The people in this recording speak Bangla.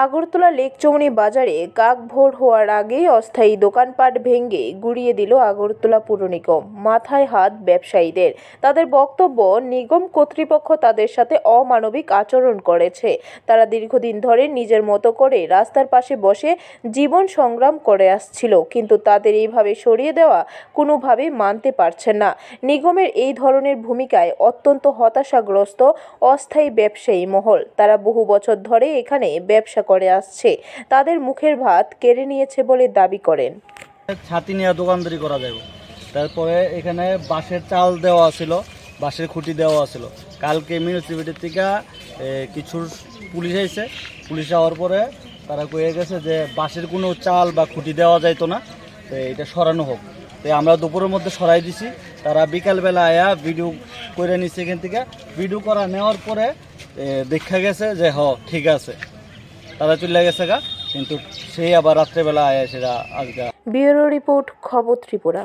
আগরতলা লেকচৌনি বাজারে কাক ভোর হওয়ার আগেই অস্থায়ী দোকানপাট ভেঙে গুড়িয়ে দিল আগরতলা পুর নিগম। মাথায় হাত ব্যবসায়ীদের। তাদের বক্তব্য, নিগম কর্তৃপক্ষ তাদের সাথে অমানবিক আচরণ করেছে। তারা দীর্ঘদিন ধরে নিজের মতো করে রাস্তার পাশে বসে জীবন সংগ্রাম করে আসছিল, কিন্তু তাদের এইভাবে সরিয়ে দেওয়া কোনোভাবেই মানতে পারছেন না। নিগমের এই ধরনের ভূমিকায় অত্যন্ত হতাশাগ্রস্ত অস্থায়ী ব্যবসায়ী মহল। তারা বহু বছর ধরে এখানে ব্যবসা করে আসছে, তাদের মুখের ভাত কেড়ে নিয়েছে বলে দাবি করেন। ছাতি নিয়ে দোকানদারি করা যাবে। তারপরে এখানে বাঁশের চাল দেওয়া ছিল, বাঁশের খুঁটি দেওয়া ছিল। কালকে মিউনিসিপ্যালিটি থেকে কিছু পুলিশ আইছে, পুলিশ আওয়ার পরে তারা কয়ে গেছে যে বাঁশের কোনো চাল বা খুঁটি দেওয়া যাইতো না, তো এটা সরানো হোক। তো আমরা দুপুরের মধ্যে সরাই দিছি। তারা বিকালবেলা আয়া ভিডিও করে নিচ্ছে। এখান থেকে ভিডিও করা নেওয়ার পরে দেখা গেছে যে ঠিক আছে, তারা চলে গেছে গা, কিন্তু সেই আবার রাত্রেবেলা আয়া সেটা আজকে। ব্যুরো রিপোর্ট, খবর ত্রিপুরা।